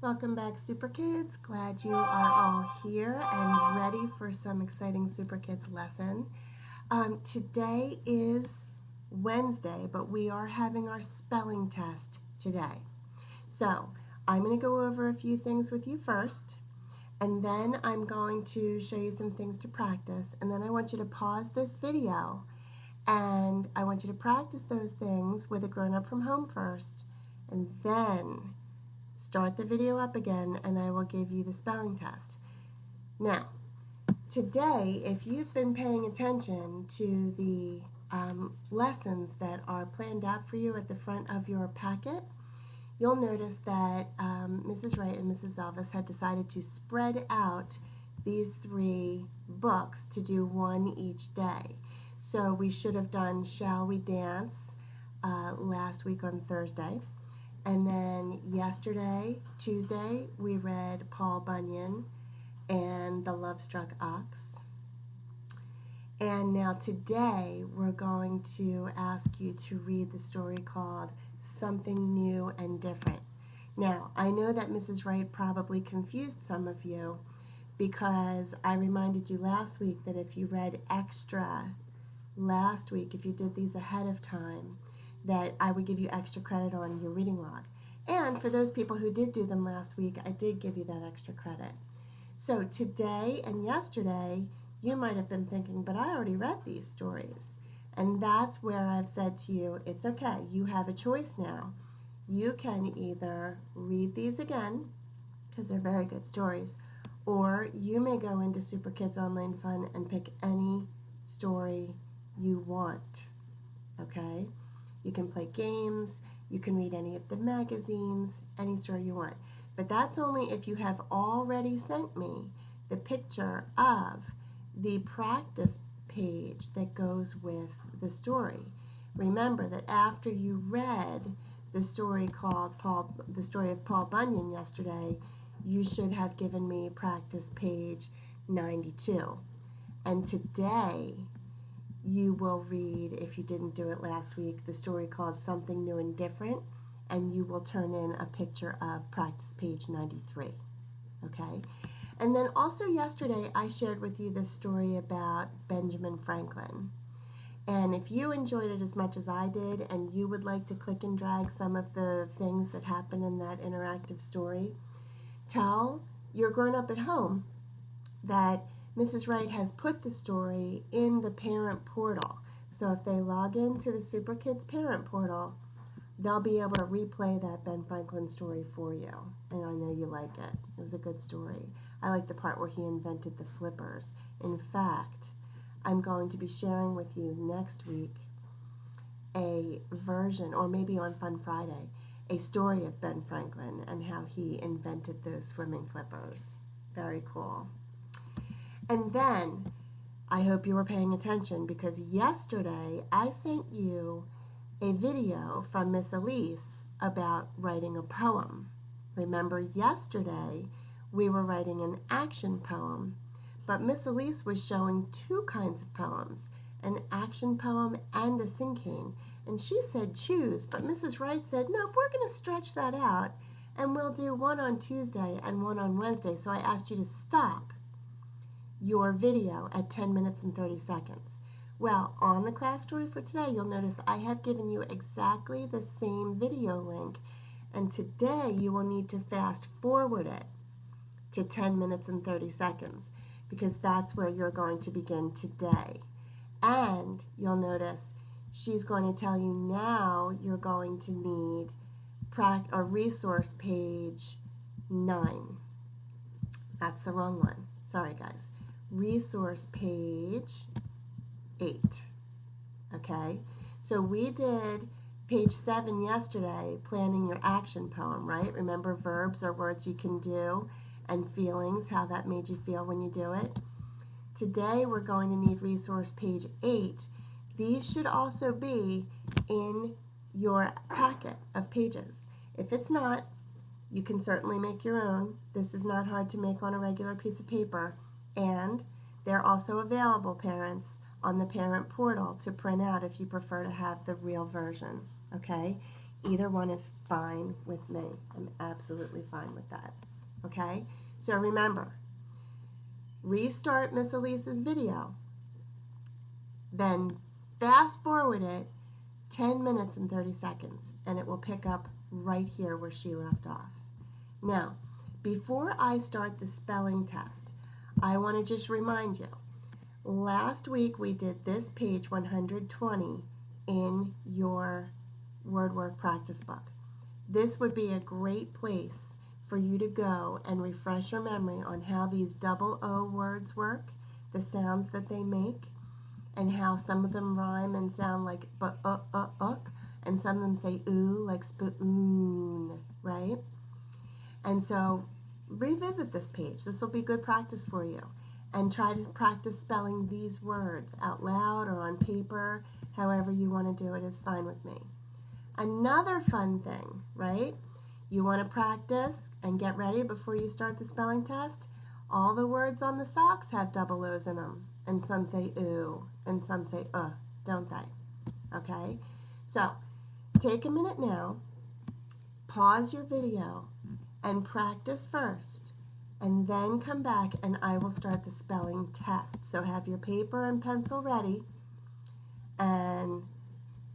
Welcome back, Superkids. Glad you are all here and ready for some exciting Superkids lesson. Today is Wednesday, but we are having our spelling test today. So I'm going to go over a few things with you first, and then I'm going to show you some things to practice, and then I want you to pause this video, and I want you to practice those things with a grown-up from home first, and then start the video up again and I will give you the spelling test. Now, today, if you've been paying attention to the lessons that are planned out for you at the front of your packet, you'll notice that Mrs. Wright and Mrs. Elvis had decided to spread out these three books to do one each day. So we should have done Shall We Dance last week on Thursday. And then yesterday, Tuesday, we read Paul Bunyan and The Love-Struck Ox. And now today, we're going to ask you to read the story called Something New and Different. Now, I know that Mrs. Wright probably confused some of you because I reminded you last week that if you read extra last week, if you did these ahead of time, that I would give you extra credit on your reading log. And for those people who did do them last week, I did give you that extra credit. So today and yesterday, you might have been thinking, but I already read these stories. And that's where I've said to you, it's okay, you have a choice now. You can either read these again, because they're very good stories, or you may go into Super Kids Online Fun and pick any story you want, okay? You can play games, you can read any of the magazines, any story you want. But that's only if you have already sent me the picture of the practice page that goes with the story. Remember that after you read the story called the story of Paul Bunyan yesterday, you should have given me practice page 92. And today, you will read, if you didn't do it last week, the story called Something New and Different, and you will turn in a picture of practice page 93, okay? And then also yesterday, I shared with you this story about Benjamin Franklin. And if you enjoyed it as much as I did, and you would like to click and drag some of the things that happen in that interactive story, tell your grown-up at home that Mrs. Wright has put the story in the parent portal. So if they log into the Super Kids parent portal, they'll be able to replay that Ben Franklin story for you. And I know you like it. It was a good story. I like the part where he invented the flippers. In fact, I'm going to be sharing with you next week a version, or maybe on Fun Friday, a story of Ben Franklin and how he invented those swimming flippers. Very cool. And then, I hope you were paying attention because yesterday I sent you a video from Miss Elise about writing a poem. Remember, yesterday we were writing an action poem, but Miss Elise was showing two kinds of poems, an action poem and a cinquain. And she said choose, but Mrs. Wright said, nope, we're going to stretch that out and we'll do one on Tuesday and one on Wednesday. So I asked you to stop your video at 10 minutes and 30 seconds. Well, on the class story for today, you'll notice I have given you exactly the same video link, and today you will need to fast forward it to 10 minutes and 30 seconds because that's where you're going to begin today. And you'll notice she's going to tell you now you're going to need resource page 9. That's the wrong one. Sorry, guys. Resource page 8. Okay? So we did page 7 yesterday, planning your action poem, right? Remember, verbs are words you can do, and feelings, how that made you feel when you do it. Today we're going to need resource page 8. These should also be in your packet of pages. If it's not, you can certainly make your own. This is not hard to make on a regular piece of paper. And they're also available, parents, on the parent portal to print out if you prefer to have the real version, okay? Either one is fine with me. I'm absolutely fine with that. Okay? So remember, restart Miss Elise's video, then fast forward it 10 minutes and 30 seconds, and it will pick up right here where she left off. Now, before I start the spelling test, I want to just remind you, last week we did this page 120 in your word work practice book. This would be a great place for you to go and refresh your memory on how these double O words work, the sounds that they make, and how some of them rhyme and sound like uk, and some of them say ooh, like spoon, right? And so revisit this page. This will be good practice for you. And try to practice spelling these words out loud or on paper. However you want to do it is fine with me. Another fun thing, right? You want to practice and get ready before you start the spelling test. All the words on the socks have double O's in them. And some say ooh, and some say don't they? Okay? So, take a minute now, pause your video, and practice first. And then come back and I will start the spelling test. So have your paper and pencil ready and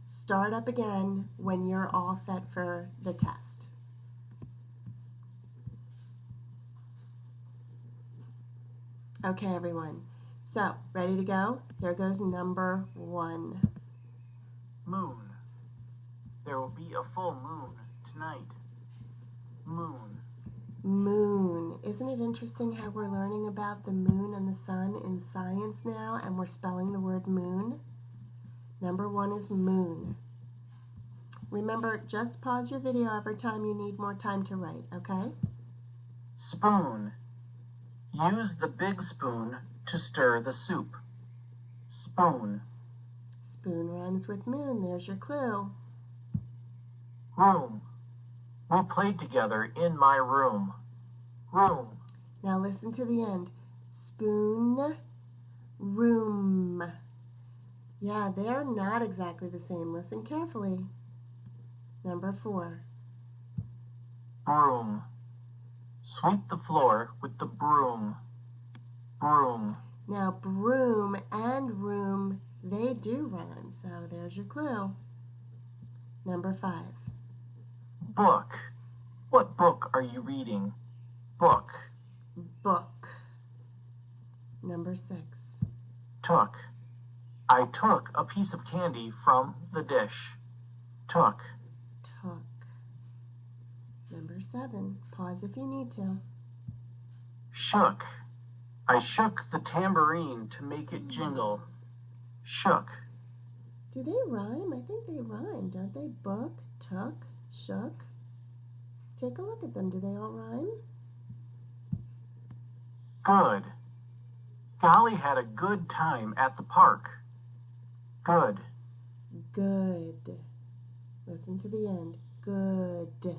start up again when you're all set for the test. Okay, everyone. So, ready to go? Here goes number 1. Moon. There will be a full moon tonight. Moon. Moon. Isn't it interesting how we're learning about the moon and the sun in science now, and we're spelling the word moon? Number 1 is moon. Remember, just pause your video every time you need more time to write, okay? Spoon. Use the big spoon to stir the soup. Spoon. Spoon rhymes with moon. There's your clue. Room. We played together in my room. Room. Now listen to the end. Spoon, room. Yeah, they're not exactly the same. Listen carefully. Number 4. Broom. Sweep the floor with the broom. Broom. Now broom and room, they do rhyme, so there's your clue. Number 5. Book. What book are you reading? Book. Book. Number 6. Took. I took a piece of candy from the dish. Took. Took. Number 7. Pause if you need to. Shook. I shook the tambourine to make it jingle. Shook. Do they rhyme? I think they rhyme, don't they? Book, took, shook. Take a look at them. Do they all rhyme? Good. Golly had a good time at the park. Good. Good. Listen to the end. Good.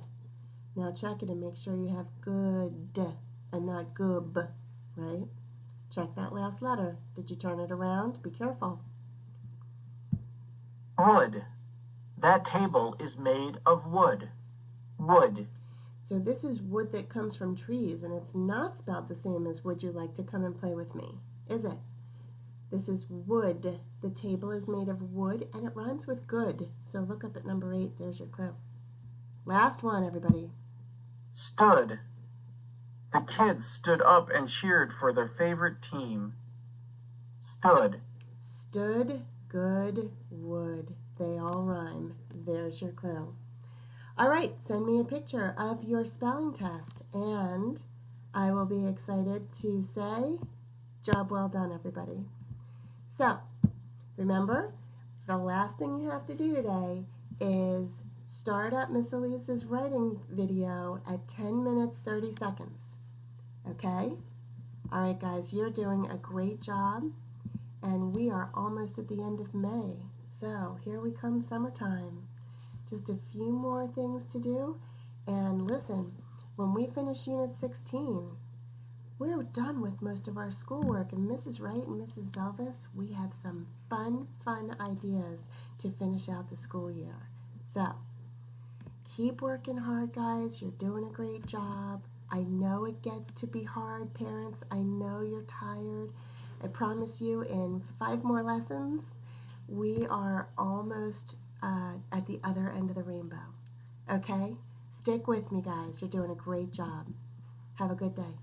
Now check it and make sure you have good and not goob, right? Check that last letter. Did you turn it around? Be careful. Wood. That table is made of wood. Wood. So this is wood that comes from trees, and it's not spelled the same as would you like to come and play with me, is it? This is wood. The table is made of wood, and it rhymes with good. So look up at number 8. There's your clue. Last one, everybody. Stood. The kids stood up and cheered for their favorite team. Stood. Stood, good, wood. They all rhyme. There's your clue. All right, send me a picture of your spelling test, and I will be excited to say, job well done, everybody. So, remember, the last thing you have to do today is start up Miss Elise's writing video at 10 minutes, 30 seconds. Okay? All right, guys, you're doing a great job, and we are almost at the end of May. So, here we come, summertime. Just a few more things to do, and listen, when we finish Unit 16, we're done with most of our schoolwork, and Mrs. Wright and Mrs. Zelvis, we have some fun ideas to finish out the school year. So, Keep working hard, guys. You're doing a great job. I know it gets to be hard, parents. I know you're tired. I promise you, in 5 more lessons, we are almost at the other end of the rainbow. Okay? Stick with me, guys. You're doing a great job. Have a good day.